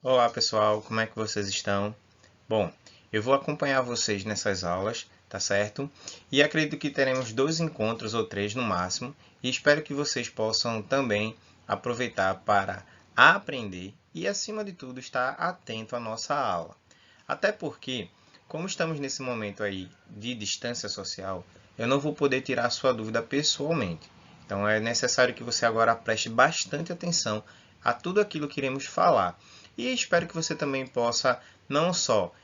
Olá pessoal, como é que vocês estão? Bom, eu vou acompanhar vocês nessas aulas, tá certo? E acredito que teremos 2 encontros ou 3 no máximo, e espero que vocês possam também aproveitar para aprender e, acima de tudo, estar atento à nossa aula. Até porque, como estamos nesse momento aí de distância social, eu não vou poder tirar a sua dúvida pessoalmente. Então é necessário que você agora preste bastante atenção a tudo aquilo que iremos falar. E espero que você também possa não só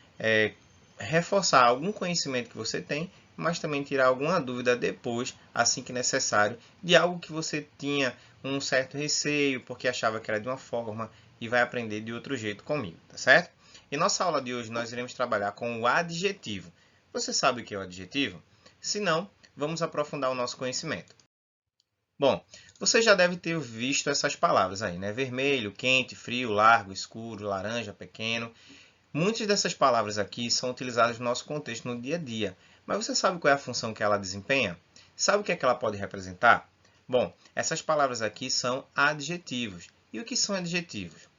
reforçar algum conhecimento que você tem, mas também tirar alguma dúvida depois, assim que necessário, de algo que você tinha um certo receio, porque achava que era de uma forma e vai aprender de outro jeito comigo, tá certo? Em nossa aula de hoje, nós iremos trabalhar com o adjetivo. Você sabe o que é o adjetivo? Se não, vamos aprofundar o nosso conhecimento. Bom, você já deve ter visto essas palavras aí, né? Vermelho, quente, frio, largo, escuro, laranja, pequeno. Muitas dessas palavras aqui são utilizadas no nosso contexto no dia a dia. Mas você sabe qual é a função que ela desempenha? Sabe o que é que ela pode representar? Bom, essas palavras aqui são adjetivos. E o que são adjetivos?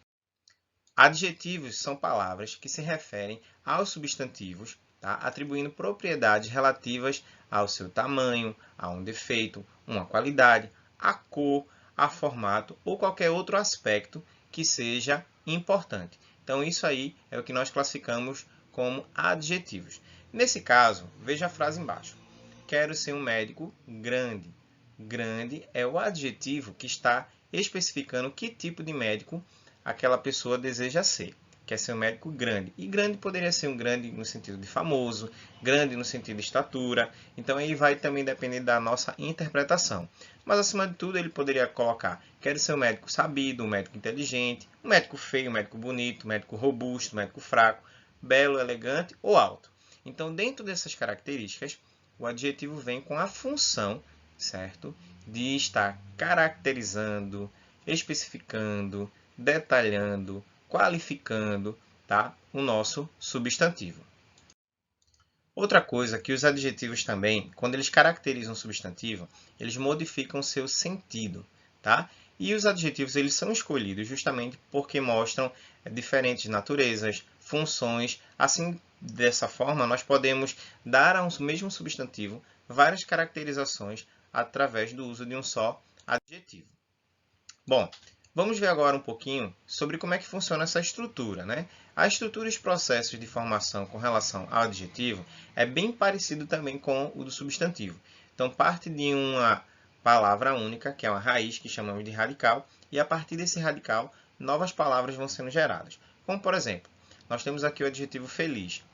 Adjetivos são palavras que se referem aos substantivos, tá? Atribuindo propriedades relativas ao seu tamanho, a um defeito, uma qualidade, a cor, a formato ou qualquer outro aspecto que seja importante. Então, isso aí é o que nós classificamos como adjetivos. Nesse caso, veja a frase embaixo. Quero ser um médico grande. Grande é o adjetivo que está especificando que tipo de médico aquela pessoa deseja ser. Quer ser um médico grande. E grande poderia ser um grande no sentido de famoso, grande no sentido de estatura. Então aí vai também depender da nossa interpretação. Mas acima de tudo ele poderia colocar: quero ser um médico sabido, um médico inteligente, um médico feio, um médico bonito, um médico robusto, um médico fraco, belo, elegante ou alto. Então dentro dessas características, o adjetivo vem com a função, certo? De estar caracterizando, especificando, detalhando, qualificando, tá? O nosso substantivo. Outra coisa que os adjetivos também, quando eles caracterizam um substantivo, eles modificam seu sentido, tá? E os adjetivos eles são escolhidos justamente porque mostram diferentes naturezas, funções. Assim, dessa forma, nós podemos dar a um mesmo substantivo várias caracterizações através do uso de um só adjetivo. Bom, vamos ver agora um pouquinho sobre como é que funciona essa estrutura, né? A estrutura e os processos de formação com relação ao adjetivo é bem parecido também com o do substantivo. Então, parte de uma palavra única, que é uma raiz que chamamos de radical, e a partir desse radical, novas palavras vão sendo geradas. Como, por exemplo, nós temos aqui o adjetivo feliz.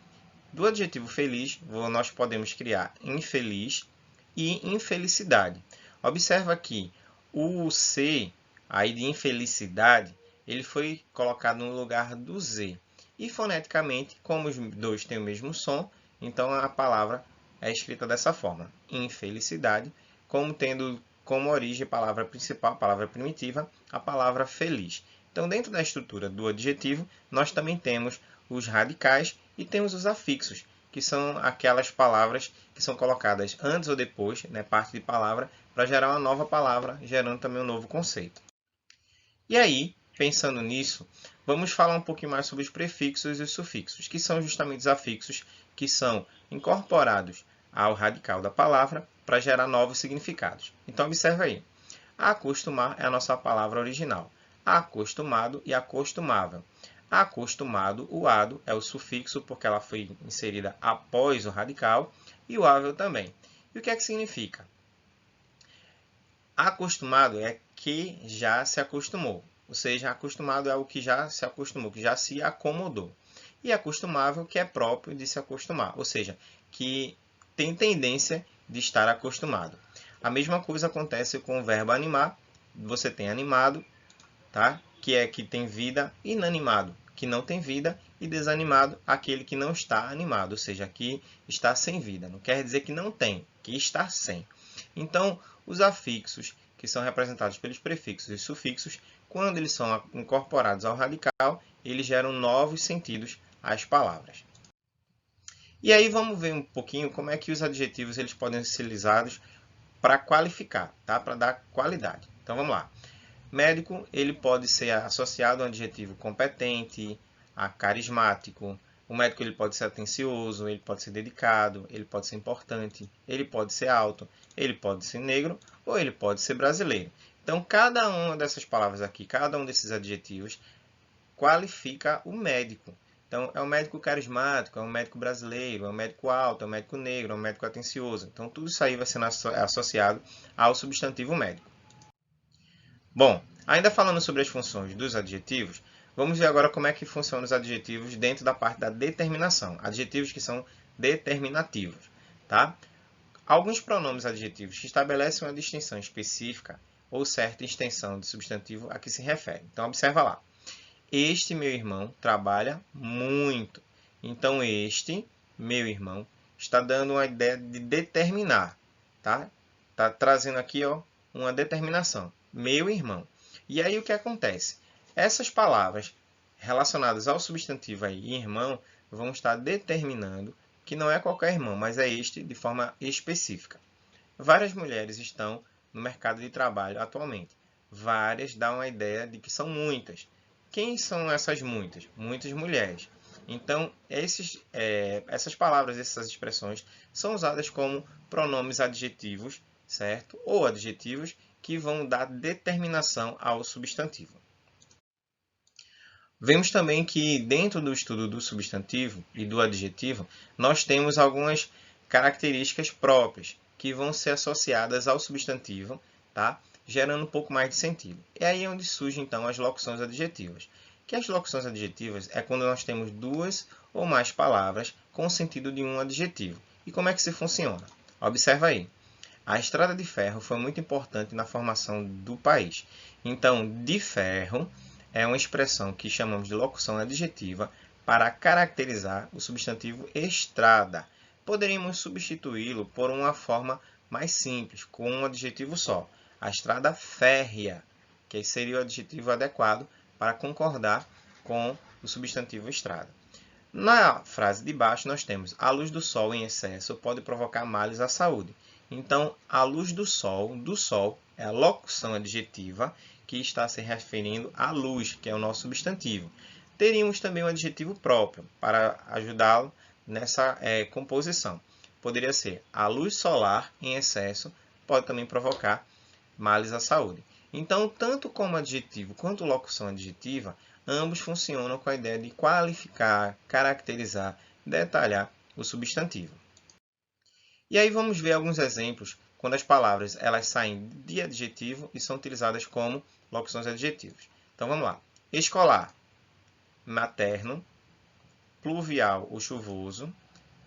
Do adjetivo feliz, nós podemos criar infeliz e infelicidade. Observa que o C, aí de infelicidade, ele foi colocado no lugar do Z. E foneticamente, como os dois têm o mesmo som, então a palavra é escrita dessa forma: infelicidade, como tendo como origem a palavra principal, a palavra primitiva, a palavra feliz. Então, dentro da estrutura do adjetivo, nós também temos os radicais e temos os afixos, que são aquelas palavras que são colocadas antes ou depois, né, parte de palavra, para gerar uma nova palavra, gerando também um novo conceito. E aí, pensando nisso, vamos falar um pouquinho mais sobre os prefixos e os sufixos, que são justamente os afixos que são incorporados ao radical da palavra para gerar novos significados. Então, observe aí. Acostumar é a nossa palavra original. Acostumado e acostumável. Acostumado, o ado é o sufixo porque ela foi inserida após o radical e o ável também. E o que é que significa? Acostumado é que já se acostumou. Ou seja, acostumado é algo que já se acostumou, que já se acomodou. E acostumável, que é próprio de se acostumar. Ou seja, que tem tendência de estar acostumado. A mesma coisa acontece com o verbo animar. Você tem animado, tá? Que é que tem vida, inanimado, que não tem vida, e desanimado, aquele que não está animado, ou seja, que está sem vida. Não quer dizer que não tem, que está sem. Então, os afixos, que são representados pelos prefixos e sufixos, quando eles são incorporados ao radical, eles geram novos sentidos às palavras. E aí vamos ver um pouquinho como é que os adjetivos eles podem ser utilizados para qualificar, tá? Para dar qualidade. Então vamos lá. Médico, ele pode ser associado a um adjetivo competente, a carismático. O médico ele pode ser atencioso, ele pode ser dedicado, ele pode ser importante, ele pode ser alto, ele pode ser negro ou ele pode ser brasileiro. Então, cada uma dessas palavras aqui, cada um desses adjetivos, qualifica o médico. Então, é um médico carismático, é um médico brasileiro, é um médico alto, é um médico negro, é um médico atencioso. Então, tudo isso aí vai sendo associado ao substantivo médico. Bom, ainda falando sobre as funções dos adjetivos, vamos ver agora como é que funcionam os adjetivos dentro da parte da determinação. Adjetivos que são determinativos, tá? Alguns pronomes adjetivos que estabelecem uma distinção específica ou certa extensão de substantivo a que se refere. Então, observa lá. Este meu irmão trabalha muito. Então, este meu irmão está dando uma ideia de determinar, tá? Está trazendo aqui, ó, uma determinação. Meu irmão. E aí o que acontece? Essas palavras relacionadas ao substantivo aí, irmão, vão estar determinando que não é qualquer irmão, mas é este de forma específica. Várias mulheres estão no mercado de trabalho atualmente. Várias dão a ideia de que são muitas. Quem são essas muitas? Muitas mulheres. Então, essas palavras, essas expressões, são usadas como pronomes adjetivos, certo? Ou adjetivos que vão dar determinação ao substantivo. Vemos também que dentro do estudo do substantivo e do adjetivo, nós temos algumas características próprias que vão ser associadas ao substantivo, tá? Gerando um pouco mais de sentido. E aí é onde surgem então as locuções adjetivas. Que as locuções adjetivas é quando nós temos duas ou mais palavras com o sentido de um adjetivo. E como é que isso funciona? Observa aí. A estrada de ferro foi muito importante na formação do país. Então, de ferro é uma expressão que chamamos de locução adjetiva para caracterizar o substantivo estrada. Poderíamos substituí-lo por uma forma mais simples, com um adjetivo só. A estrada férrea, que seria o adjetivo adequado para concordar com o substantivo estrada. Na frase de baixo, nós temos a luz do sol em excesso pode provocar males à saúde. Então, a luz do sol é a locução adjetiva que está se referindo à luz, que é o nosso substantivo. Teríamos também um adjetivo próprio para ajudá-lo nessa composição. Poderia ser a luz solar em excesso pode também provocar males à saúde. Então, tanto como adjetivo quanto locução adjetiva, ambos funcionam com a ideia de qualificar, caracterizar, detalhar o substantivo. E aí vamos ver alguns exemplos quando as palavras elas saem de adjetivo e são utilizadas como locuções adjetivas. Então vamos lá. Escolar, materno, pluvial ou chuvoso,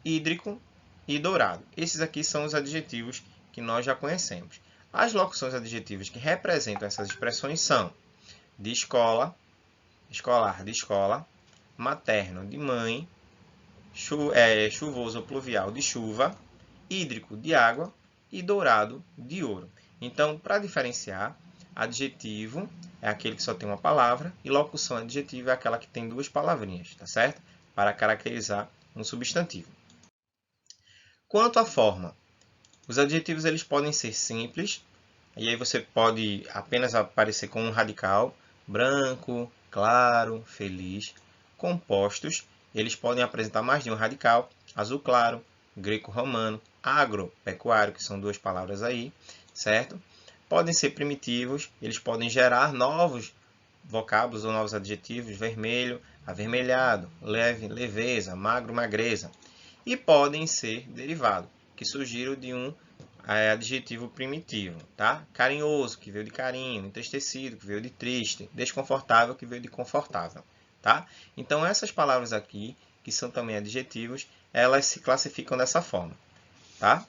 hídrico e dourado. Esses aqui são os adjetivos que nós já conhecemos. As locuções adjetivas que representam essas expressões são de escola, escolar de escola, materno de mãe, chuvoso ou pluvial de chuva, hídrico de água e dourado de ouro. Então, para diferenciar, adjetivo é aquele que só tem uma palavra e locução adjetiva é aquela que tem duas palavrinhas, tá certo? Para caracterizar um substantivo. Quanto à forma, os adjetivos eles podem ser simples, e aí você pode apenas aparecer com um radical, branco, claro, feliz. Compostos, eles podem apresentar mais de um radical, azul claro, greco-romano, agropecuário, que são duas palavras aí, certo? Podem ser primitivos, eles podem gerar novos vocábulos ou novos adjetivos, vermelho, avermelhado, leve, leveza, magro, magreza. E podem ser derivados, que surgiram de um adjetivo primitivo, tá? Carinhoso, que veio de carinho, entristecido, que veio de triste, desconfortável, que veio de confortável, tá? Então, essas palavras aqui, que são também adjetivos, elas se classificam dessa forma, tá?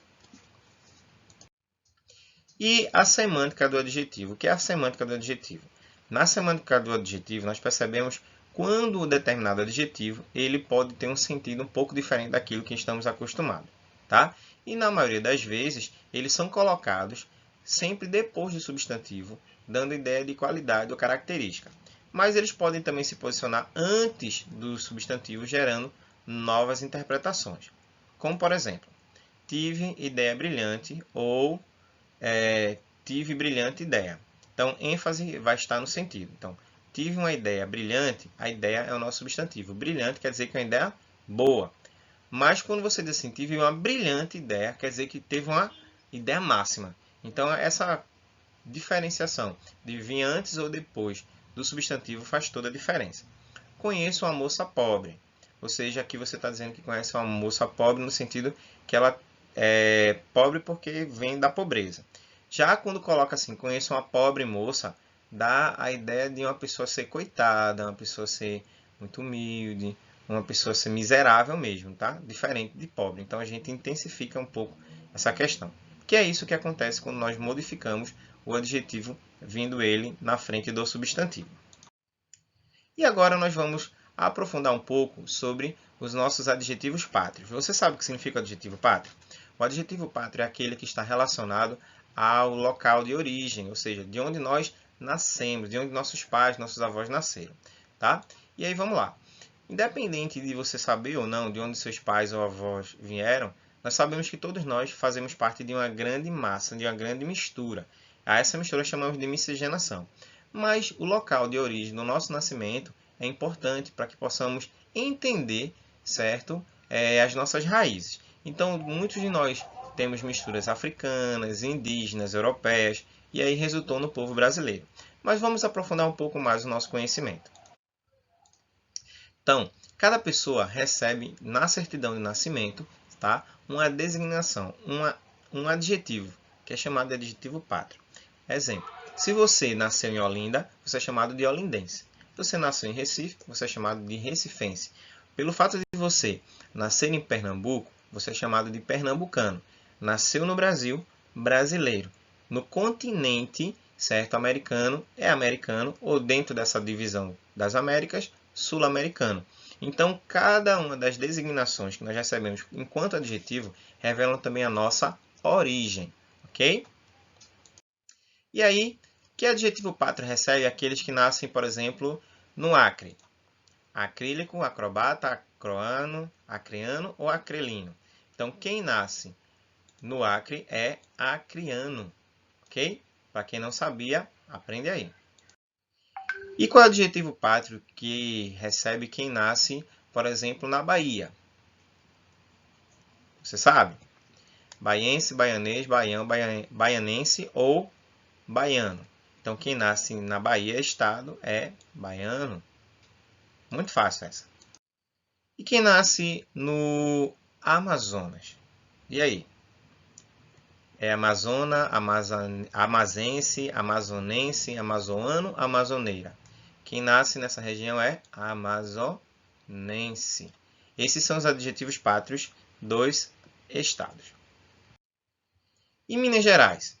E a semântica do adjetivo. O que é a semântica do adjetivo? Na semântica do adjetivo, nós percebemos quando o determinado adjetivo ele pode ter um sentido um pouco diferente daquilo que estamos acostumados, tá? E na maioria das vezes, eles são colocados sempre depois do substantivo, dando ideia de qualidade ou característica. Mas eles podem também se posicionar antes do substantivo, gerando novas interpretações. Como, por exemplo, tive ideia brilhante ou tive brilhante ideia. Então, ênfase vai estar no sentido. Então, tive uma ideia brilhante, a ideia é o nosso substantivo. Brilhante quer dizer que é uma ideia boa. Mas quando você diz assim, tive uma brilhante ideia, quer dizer que teve uma ideia máxima. Então, essa diferenciação de vir antes ou depois do substantivo faz toda a diferença. Conheço uma moça pobre. Ou seja, aqui você está dizendo que conhece uma moça pobre no sentido que ela é pobre porque vem da pobreza. Já quando coloca assim, conheço uma pobre moça, dá a ideia de uma pessoa ser coitada, uma pessoa ser muito humilde, uma pessoa ser miserável mesmo, tá? Diferente de pobre. Então a gente intensifica um pouco essa questão. Que é isso que acontece quando nós modificamos o adjetivo vindo ele na frente do substantivo. E agora nós vamos aprofundar um pouco sobre os nossos adjetivos pátrios. Você sabe o que significa o adjetivo pátrio? O adjetivo pátrio é aquele que está relacionado ao local de origem, ou seja, de onde nós nascemos, de onde nossos pais, nossos avós nasceram. Tá? E aí vamos lá. Independente de você saber ou não de onde seus pais ou avós vieram, nós sabemos que todos nós fazemos parte de uma grande massa, de uma grande mistura. A essa mistura chamamos de miscigenação. Mas o local de origem do nosso nascimento é importante para que possamos entender, certo, as nossas raízes. Então, muitos de nós temos misturas africanas, indígenas, europeias, e aí resultou no povo brasileiro. Mas vamos aprofundar um pouco mais o nosso conhecimento. Então, cada pessoa recebe na certidão de nascimento, tá, uma designação, um adjetivo, que é chamado de adjetivo pátrio. Exemplo, se você nasceu em Olinda, você é chamado de olindense. Se você nasceu em Recife, você é chamado de recifense. Pelo fato de você nascer em Pernambuco, você é chamado de pernambucano. Nasceu no Brasil, brasileiro. No continente, certo, americano, é americano, ou dentro dessa divisão das Américas, sul-americano. Então, cada uma das designações que nós recebemos enquanto adjetivo revelam também a nossa origem, ok? E aí, que adjetivo pátrio recebe aqueles que nascem, por exemplo, no Acre? Acrílico, acrobata, acroano, acreano ou acrelino. Então, quem nasce no Acre é acriano, ok? Para quem não sabia, aprende aí. E qual é o adjetivo pátrio que recebe quem nasce, por exemplo, na Bahia? Você sabe? Baiense, baianês, baião, baianense ou baiano. Então, quem nasce na Bahia, estado, é baiano. Muito fácil essa. E quem nasce no Amazonas? E aí? É amazona, amazense, amazonense, amazoano, amazoneira. Quem nasce nessa região é amazonense. Esses são os adjetivos pátrios dos estados. E Minas Gerais?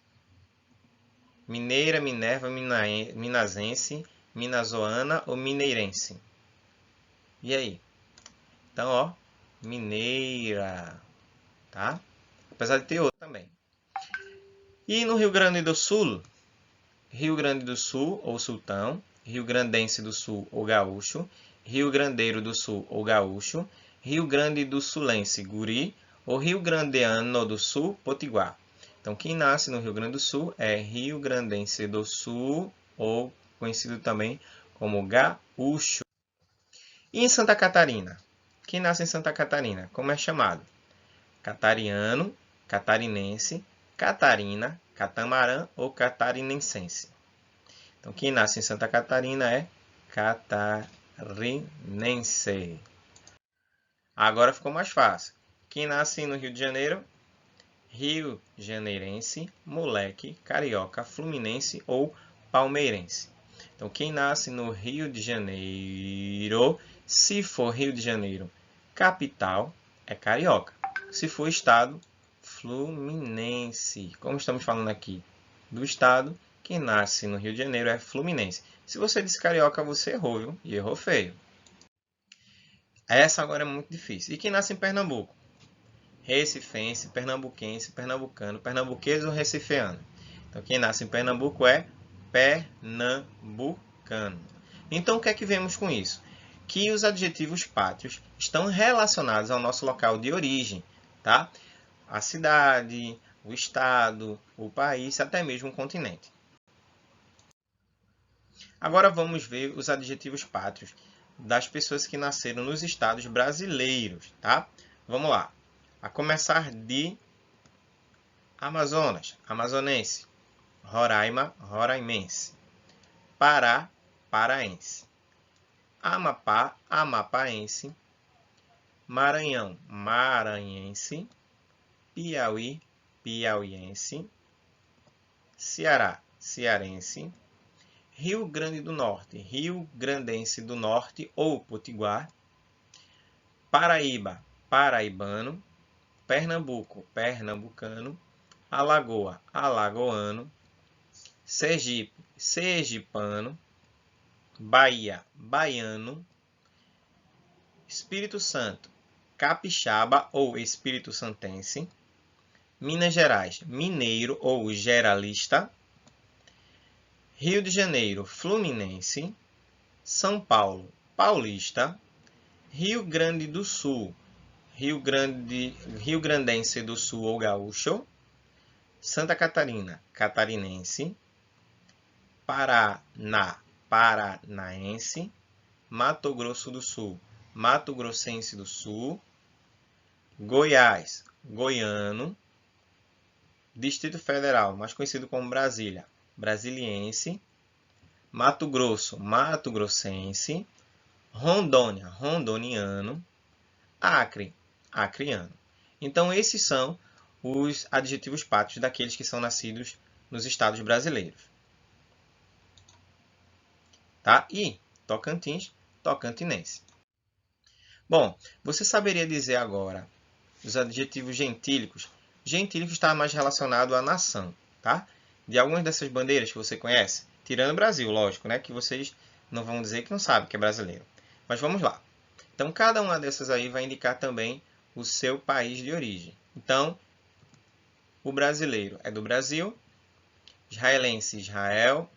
Mineira, Minerva, minazense, minazoana ou mineirense? E aí? Então, ó, mineira, tá? Apesar de ter outro também. E no Rio Grande do Sul? Rio Grande do Sul ou sultão, Rio Grandense do Sul ou gaúcho, Rio Grandeiro do Sul ou gaúcho, Rio Grande do Sulense, guri, ou Rio Grandeano do Sul, potiguar. Então, quem nasce no Rio Grande do Sul é Rio Grandense do Sul, ou conhecido também como gaúcho. E em Santa Catarina? Quem nasce em Santa Catarina, como é chamado? Catariano, catarinense, Catarina, catamarã ou catarinense. Então, quem nasce em Santa Catarina é catarinense. Agora ficou mais fácil. Quem nasce no Rio de Janeiro? Rio Janeirense, moleque, carioca, fluminense ou palmeirense. Então, quem nasce no Rio de Janeiro, se for Rio de Janeiro, capital, é carioca. Se for estado, fluminense. Como estamos falando aqui do estado, quem nasce no Rio de Janeiro é fluminense. Se você disse carioca, você errou, viu? E errou feio. Essa agora é muito difícil. E quem nasce em Pernambuco? Recifense, pernambuquense, pernambucano, pernambuquês ou recifeano. Então, quem nasce em Pernambuco é pernambucano. Então, o que é que vemos com isso? Que os adjetivos pátrios estão relacionados ao nosso local de origem, tá? A cidade, o estado, o país, até mesmo o continente. Agora vamos ver os adjetivos pátrios das pessoas que nasceram nos estados brasileiros, tá? Vamos lá. A começar de Amazonas, amazonense. Roraima, roraimense. Pará, paraense. Amapá, amapaense. Maranhão, maranhense. Piauí, piauiense. Ceará, cearense. Rio Grande do Norte, rio-grandense do Norte ou potiguar. Paraíba, paraibano. Pernambuco, pernambucano. Alagoa, alagoano. Sergipe, sergipano. Bahia, baiano. Espírito Santo, capixaba ou espírito santense. Minas Gerais, mineiro ou geralista. Rio de Janeiro, fluminense. São Paulo, paulista. Rio Grande do Sul, rio-grandense do Sul ou gaúcho. Santa Catarina, catarinense. Paraná, paranaense. Mato Grosso do Sul, mato-grossense do Sul. Goiás, goiano. Distrito Federal, mais conhecido como Brasília, brasiliense. Mato Grosso, mato-grossense. Rondônia, rondoniano. Acre, acreano. Então, esses são os adjetivos pátrios daqueles que são nascidos nos estados brasileiros. Tá? E Tocantins, tocantinense. Bom, você saberia dizer agora os adjetivos gentílicos? Gentílico está mais relacionado à nação, tá? De algumas dessas bandeiras que você conhece, tirando o Brasil, lógico, né? Que vocês não vão dizer que não sabem que é brasileiro. Mas vamos lá. Então, cada uma dessas aí vai indicar também o seu país de origem. Então, o brasileiro é do Brasil, israelense, Israel,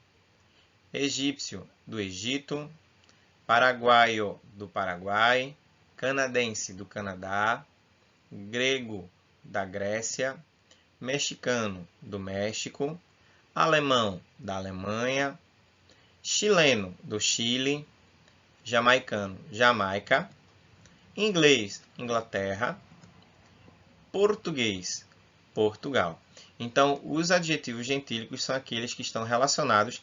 egípcio, do Egito, paraguaio, do Paraguai, canadense, do Canadá, grego, da Grécia, mexicano, do México, alemão, da Alemanha, chileno, do Chile, jamaicano, Jamaica, inglês, Inglaterra, português, Portugal. Então, os adjetivos gentílicos são aqueles que estão relacionados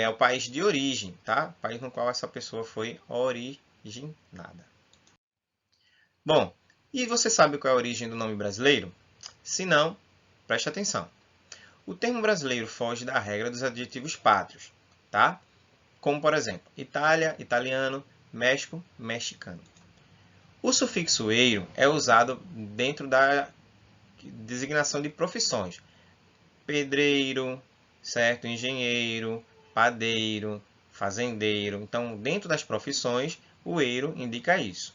ao país de origem, tá? O país no qual essa pessoa foi originada. Bom, e você sabe qual é a origem do nome brasileiro? Se não, preste atenção. O termo brasileiro foge da regra dos adjetivos pátrios, tá? Como, por exemplo, Itália, italiano, México, mexicano. O sufixo eiro é usado dentro da designação de profissões. Pedreiro, certo? Engenheiro, padeiro, fazendeiro. Então, dentro das profissões, o eiro indica isso.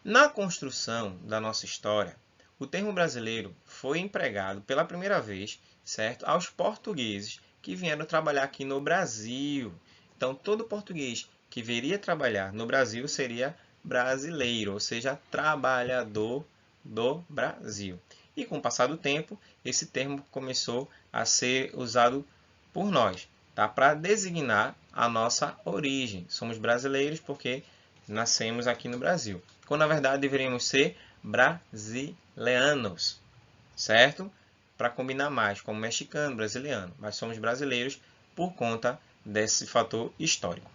Na construção da nossa história, o termo brasileiro foi empregado pela primeira vez, certo, aos portugueses que vieram trabalhar aqui no Brasil. Então, todo português que viria trabalhar no Brasil seria brasileiro, ou seja, trabalhador do Brasil. E com o passar do tempo, esse termo começou a ser usado por nós, tá? Para designar a nossa origem. Somos brasileiros porque nascemos aqui no Brasil, quando na verdade deveríamos ser brasileanos, certo? Para combinar mais como mexicano, brasiliano, mas somos brasileiros por conta desse fator histórico.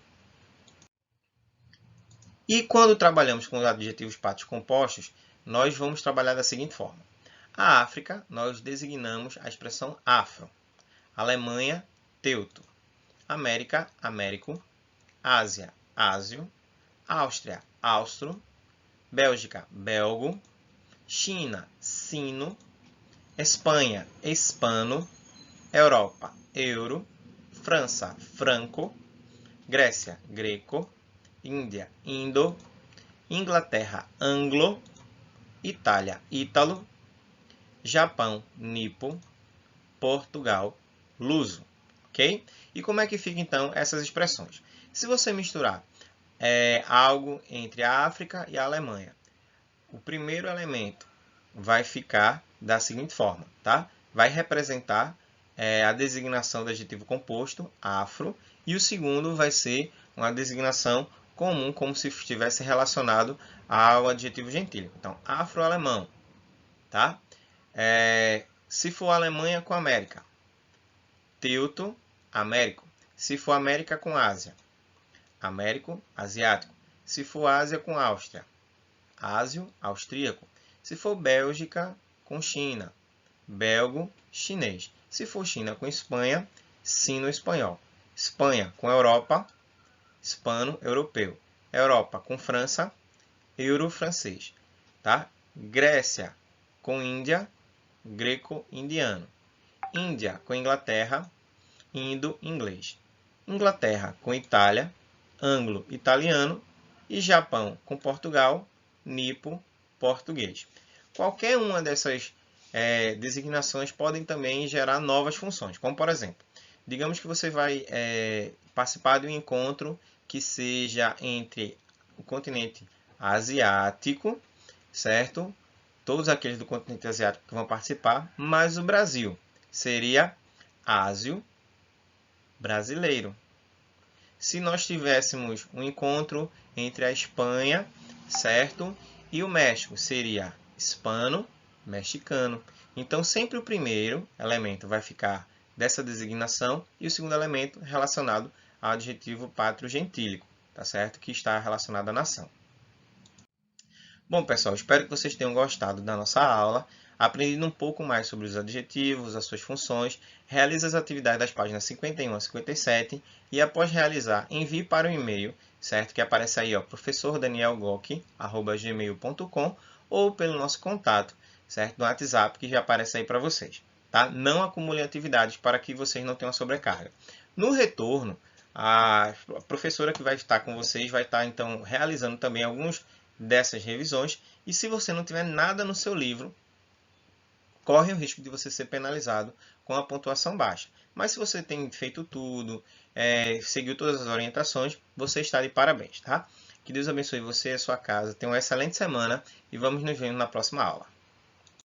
E quando trabalhamos com os adjetivos pátrios compostos, nós vamos trabalhar da seguinte forma. A África, nós designamos a expressão afro. Alemanha, teuto. América, américo. Ásia, ásio. Áustria, austro. Bélgica, belgo. China, sino. Espanha, hispano. Europa, euro. França, franco. Grécia, greco. Índia, indo. Inglaterra, anglo. Itália, ítalo. Japão, nipo. Portugal, luso. Ok? E como é que fica então essas expressões? Se você misturar algo entre a África e a Alemanha, o primeiro elemento vai ficar da seguinte forma, tá? Vai representar a designação do adjetivo composto, afro, e o segundo vai ser uma designação comum, como se estivesse relacionado ao adjetivo gentílico. Então, afro-alemão, tá? Se for Alemanha com América, teuto, américo. Se for América com Ásia, américo, asiático. Se for Ásia com Áustria, ásio, austríaco. Se for Bélgica com China, belgo, chinês. Se for China com Espanha, sino-espanhol. Espanha com Europa, hispano-europeu. Europa com França, euro-francês. Tá? Grécia com Índia, greco-indiano. Índia com Inglaterra, indo-inglês. Inglaterra com Itália, anglo-italiano. E Japão com Portugal, nipo-português. Qualquer uma dessas designações podem também gerar novas funções, como por exemplo, digamos que você vai participar de um encontro que seja entre o continente asiático, certo? Todos aqueles do continente asiático que vão participar, mas o Brasil seria ásio brasileiro. Se nós tivéssemos um encontro entre a Espanha, certo? E o México, seria hispano-mexicano. Então, sempre o primeiro elemento vai ficar dessa designação e o segundo elemento relacionado ao adjetivo pátrio gentílico, tá certo? Que está relacionado à nação. Bom, pessoal, espero que vocês tenham gostado da nossa aula, aprendido um pouco mais sobre os adjetivos, as suas funções. Realize as atividades das páginas 51 a 57 e, após realizar, envie para o e-mail, certo? Que aparece aí, ó, professordanielgoc@gmail.com, ou pelo nosso contato, certo? No WhatsApp, que já aparece aí para vocês, tá? Não acumulem atividades para que vocês não tenham sobrecarga. No retorno, a professora que vai estar com vocês vai estar, então, realizando também alguns dessas revisões, e se você não tiver nada no seu livro, corre o risco de você ser penalizado com a pontuação baixa. Mas se você tem feito tudo, seguiu todas as orientações, você está de parabéns, tá? Que Deus abençoe você e a sua casa. Tenha uma excelente semana e vamos nos ver na próxima aula.